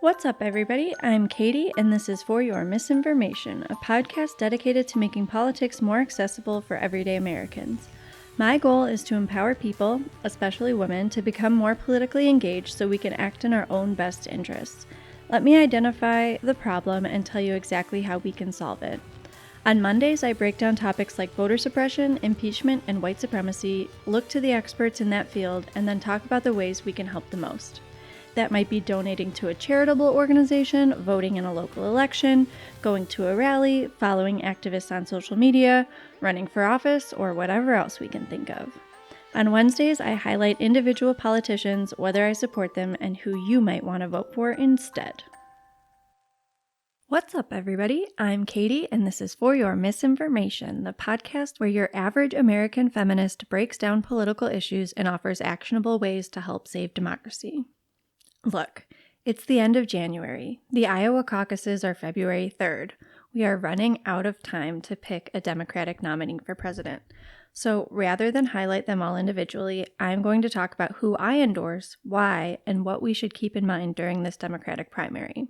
What's up, everybody? I'm Katie, and this is For Your Misinformation, a podcast dedicated to making politics more accessible for everyday Americans. My goal is to empower people, especially women, to become more politically engaged so we can act in our own best interests. Let me identify the problem and tell you exactly how we can solve it. On Mondays, I break down topics like voter suppression, impeachment, and white supremacy, look to the experts in that field, and then talk about the ways we can help the most. That might be donating to a charitable organization, voting in a local election, going to a rally, following activists on social media, running for office, or whatever else we can think of. On Wednesdays, I highlight individual politicians, whether I support them, and who you might want to vote for instead. What's up, everybody? I'm Katie, and this is For Your Misinformation, the podcast where your average American feminist breaks down political issues and offers actionable ways to help save democracy. Look, it's the end of January. The Iowa caucuses are February 3rd. We are running out of time to pick a Democratic nominee for president. So rather than highlight them all individually, I'm going to talk about who I endorse, why, and what we should keep in mind during this Democratic primary.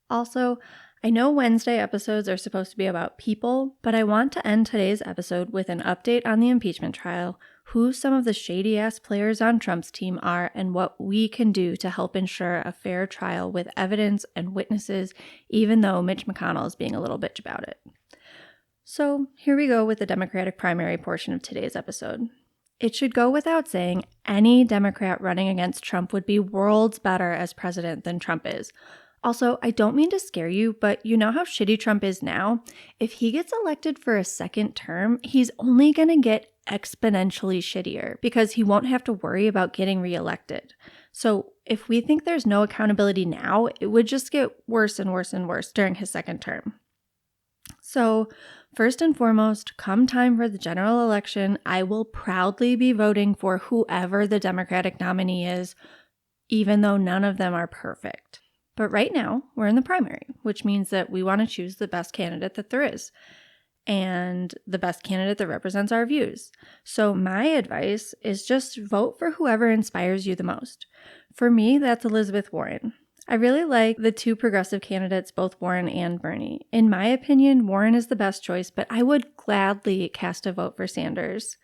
Also, I know Wednesday episodes are supposed to be about people, but I want to end today's episode with an update on the impeachment trial, who some of the shady-ass players on Trump's team are, and what we can do to help ensure a fair trial with evidence and witnesses, even though Mitch McConnell is being a little bitch about it. So here we go with the Democratic primary portion of today's episode. It should go without saying any Democrat running against Trump would be worlds better as president than Trump is. Also, I don't mean to scare you, but you know how shitty Trump is now? If he gets elected for a second term, he's only going to get exponentially shittier because he won't have to worry about getting reelected. So if we think there's no accountability now, it would just get worse and worse and worse during his second term. So first and foremost, come time for the general election, I will proudly be voting for whoever the Democratic nominee is, even though none of them are perfect. But right now, we're in the primary, which means that we want to choose the best candidate that there is, and the best candidate that represents our views. So my advice is just vote for whoever inspires you the most. For me, that's Elizabeth Warren. I really like the two progressive candidates, both Warren and Bernie. In my opinion, Warren is the best choice, but I would gladly cast a vote for Sanders.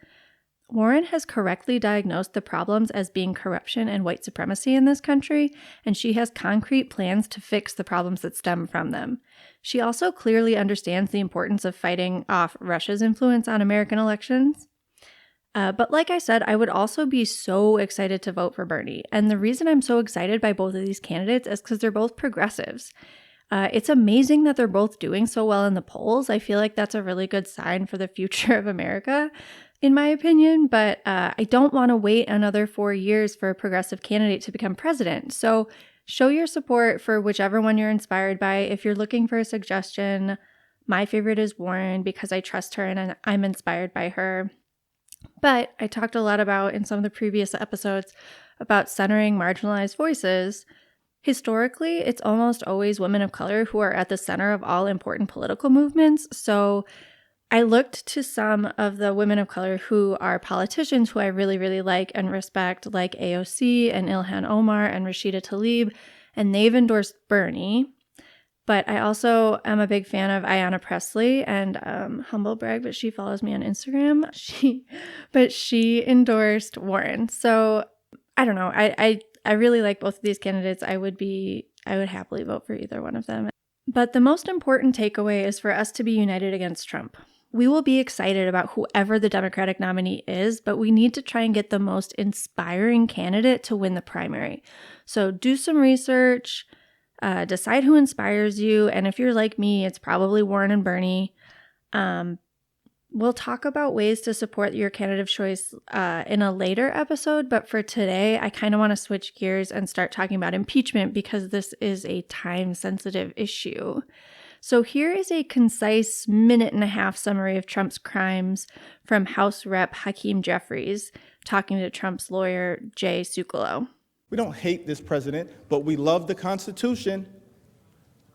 Warren has correctly diagnosed the problems as being corruption and white supremacy in this country, and she has concrete plans to fix the problems that stem from them. She also clearly understands the importance of fighting off Russia's influence on American elections. But like I said, I would also be so excited to vote for Bernie. And the reason I'm so excited by both of these candidates is because they're both progressives. It's amazing that they're both doing so well in the polls. I feel like that's a really good sign for the future of America, in my opinion, but I don't want to wait another 4 years for a progressive candidate to become president. So show your support for whichever one you're inspired by. If you're looking for a suggestion, my favorite is Warren because I trust her and I'm inspired by her. But I talked a lot about in some of the previous episodes about centering marginalized voices. Historically, it's almost always women of color who are at the center of all important political movements. So I looked to some of the women of color who are politicians who I really, really like and respect, like AOC and Ilhan Omar and Rashida Tlaib, and they've endorsed Bernie. But I also am a big fan of Ayanna Pressley, and humble brag, but she follows me on Instagram. She endorsed Warren. So I don't know. I really like both of these candidates. I would happily vote for either one of them. But the most important takeaway is for us to be united against Trump. We will be excited about whoever the Democratic nominee is, but we need to try and get the most inspiring candidate to win the primary. So do some research, decide who inspires you, and if you're like me, it's probably Warren and Bernie. We'll talk about ways to support your candidate of choice in a later episode, but for today, I kind of want to switch gears and start talking about impeachment because this is a time-sensitive issue. So here is a concise minute-and-a-half summary of Trump's crimes from House Rep. Hakeem Jeffries talking to Trump's lawyer, Jay Sekulow. We don't hate this president, but we love the Constitution.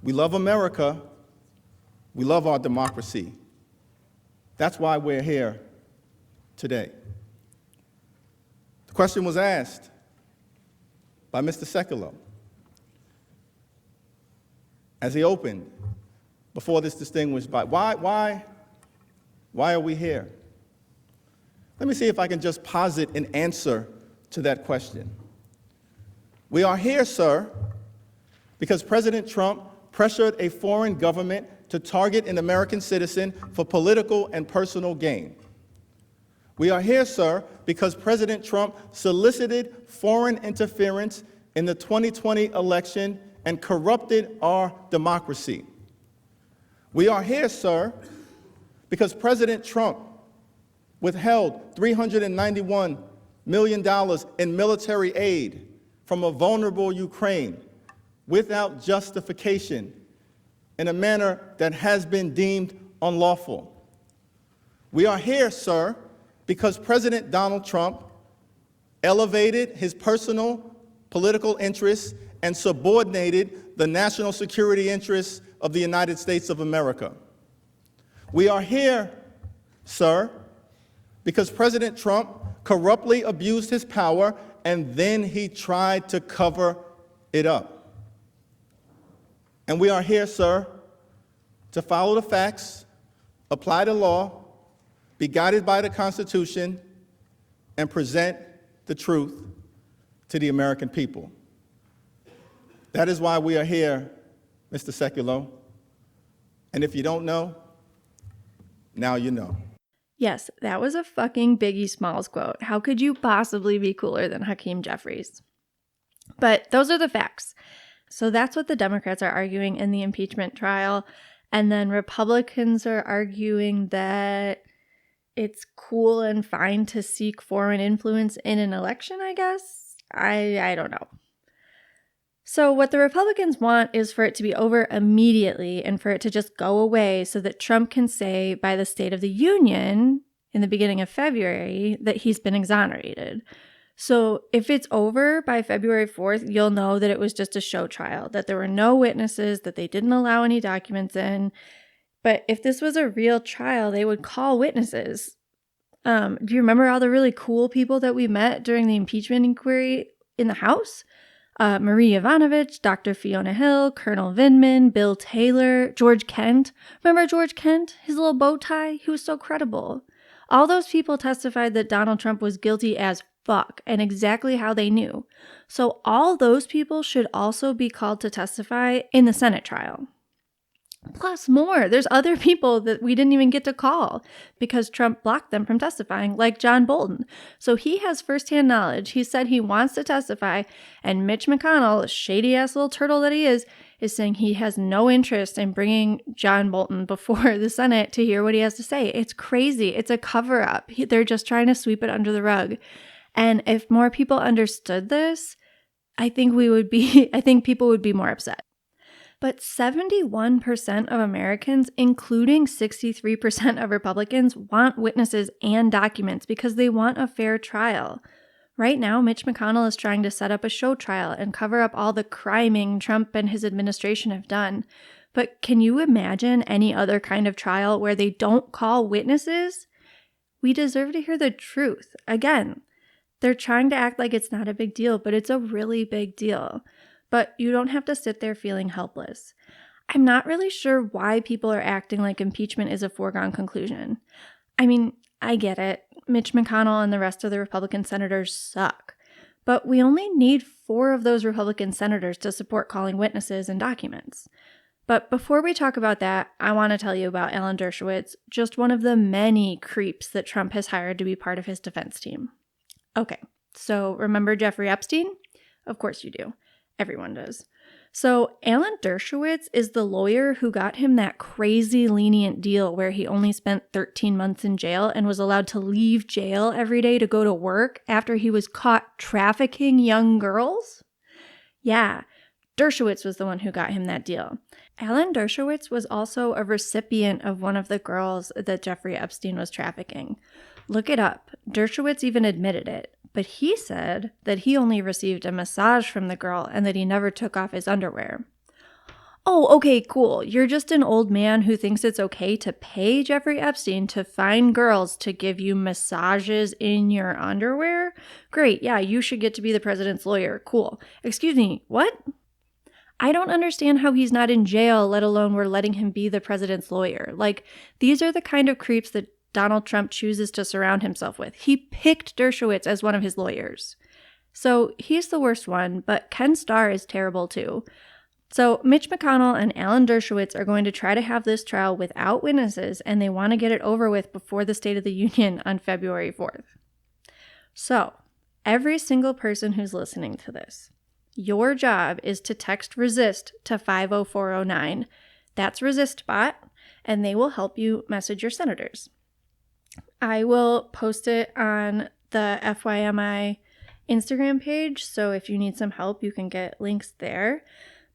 We love America. We love our democracy. That's why we're here today. The question was asked by Mr. Sekulow. as he opened before this distinguished body. Why are we here? Let me see if I can just posit an answer to that question. We are here, sir, because President Trump pressured a foreign government to target an American citizen for political and personal gain. We are here, sir, because President Trump solicited foreign interference in the 2020 election and corrupted our democracy. We are here, sir, because President Trump withheld $391 million in military aid from a vulnerable Ukraine without justification in a manner that has been deemed unlawful. We are here, sir, because President Donald Trump elevated his personal political interests and subordinated the national security interests of the United States of America. We are here, sir, because President Trump corruptly abused his power and then he tried to cover it up. And we are here, sir, to follow the facts, apply the law, be guided by the Constitution, and present the truth to the American people. That is why we are here, Mr. Sekulow. And if you don't know, now you know. Yes, that was a fucking Biggie Smalls quote. How could you possibly be cooler than Hakeem Jeffries? But those are the facts. So that's what the Democrats are arguing in the impeachment trial. And then Republicans are arguing that it's cool and fine to seek foreign influence in an election, I guess. I don't know. So what the Republicans want is for it to be over immediately and for it to just go away so that Trump can say by the State of the Union in the beginning of February that he's been exonerated. So if it's over by February 4th, you'll know that it was just a show trial, that there were no witnesses, that they didn't allow any documents in. But if this was a real trial, they would call witnesses. Do you remember all the really cool people that we met during the impeachment inquiry in the House? Marie Yovanovitch, Dr. Fiona Hill, Colonel Vindman, Bill Taylor, George Kent. Remember George Kent? His little bow tie? He was so credible. All those people testified that Donald Trump was guilty as fuck and exactly how they knew. So all those people should also be called to testify in the Senate trial. Plus more, there's other people that we didn't even get to call because Trump blocked them from testifying, like John Bolton. So he has firsthand knowledge. He said he wants to testify, and Mitch McConnell, shady-ass little turtle that he is saying he has no interest in bringing John Bolton before the Senate to hear what he has to say. It's crazy. It's a cover-up. They're just trying to sweep it under the rug. And if more people understood this, I think people would be more upset. But 71% of Americans, including 63% of Republicans, want witnesses and documents because they want a fair trial. Right now, Mitch McConnell is trying to set up a show trial and cover up all the criming Trump and his administration have done. But can you imagine any other kind of trial where they don't call witnesses? We deserve to hear the truth. Again, they're trying to act like it's not a big deal, but it's a really big deal. But you don't have to sit there feeling helpless. I'm not really sure why people are acting like impeachment is a foregone conclusion. I mean, I get it. Mitch McConnell and the rest of the Republican senators suck. But we only need 4 of those Republican senators to support calling witnesses and documents. But before we talk about that, I want to tell you about Alan Dershowitz, just one of the many creeps that Trump has hired to be part of his defense team. Okay, so remember Jeffrey Epstein? Of course you do. Everyone does. So Alan Dershowitz is the lawyer who got him that crazy lenient deal where he only spent 13 months in jail and was allowed to leave jail every day to go to work after he was caught trafficking young girls. Yeah, Dershowitz was the one who got him that deal. Alan Dershowitz was also a recipient of one of the girls that Jeffrey Epstein was trafficking. Look it up. Dershowitz even admitted it. But he said that he only received a massage from the girl and that he never took off his underwear. Oh, okay, cool. You're just an old man who thinks it's okay to pay Jeffrey Epstein to find girls to give you massages in your underwear? Great, yeah, you should get to be the president's lawyer. Cool. Excuse me, what? I don't understand how he's not in jail, let alone we're letting him be the president's lawyer. Like, these are the kind of creeps that Donald Trump chooses to surround himself with. He picked Dershowitz as one of his lawyers. So he's the worst one, but Ken Starr is terrible too. So Mitch McConnell and Alan Dershowitz are going to try to have this trial without witnesses, and they want to get it over with before the State of the Union on February 4th. So every single person who's listening to this, your job is to text RESIST to 50409. That's ResistBot, and they will help you message your senators. I will post it on the FYMI Instagram page, so if you need some help, you can get links there.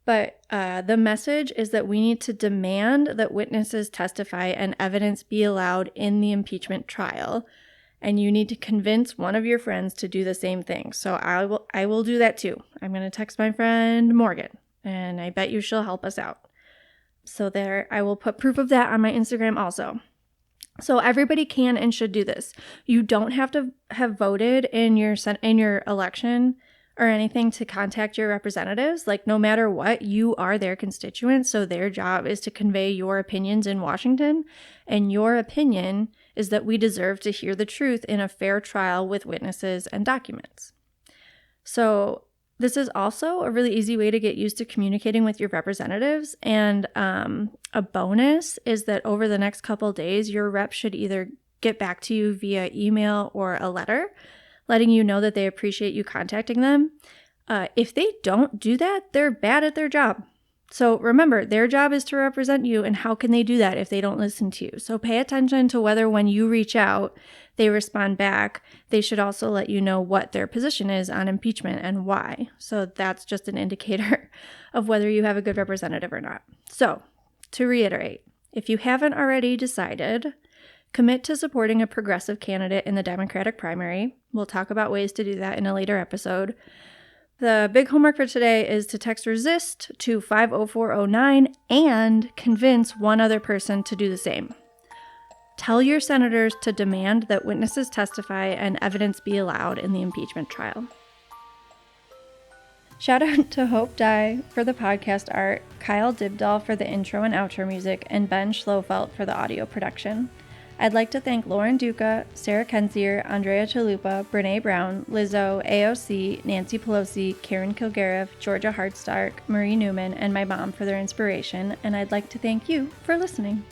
But the message is that we need to demand that witnesses testify and evidence be allowed in the impeachment trial. And you need to convince one of your friends to do the same thing. So I will do that too. I'm going to text my friend Morgan, and I bet you she'll help us out. So there, I will put proof of that on my Instagram also. So everybody can and should do this. You don't have to have voted in your election or anything to contact your representatives. Like, no matter what, you are their constituents. So their job is to convey your opinions in Washington. And your opinion is that we deserve to hear the truth in a fair trial with witnesses and documents. So this is also a really easy way to get used to communicating with your representatives. And a bonus is that over the next couple of days, your rep should either get back to you via email or a letter, letting you know that they appreciate you contacting them. If they don't do that, they're bad at their job. So remember, their job is to represent you, and how can they do that if they don't listen to you? So pay attention to whether when you reach out, they respond back. They should also let you know what their position is on impeachment and why. So that's just an indicator of whether you have a good representative or not. So to reiterate, if you haven't already decided, commit to supporting a progressive candidate in the Democratic primary. We'll talk about ways to do that in a later episode. The big homework for today is to text RESIST to 50409 and convince one other person to do the same. Tell your senators to demand that witnesses testify and evidence be allowed in the impeachment trial. Shout out to Hope Dye for the podcast art, Kyle Dibdahl for the intro and outro music, and Ben Schlofelt for the audio production. I'd like to thank Lauren Duca, Sarah Kensier, Andrea Chalupa, Brene Brown, Lizzo, AOC, Nancy Pelosi, Karen Kilgariff, Georgia Hardstark, Marie Newman, and my mom for their inspiration, and I'd like to thank you for listening.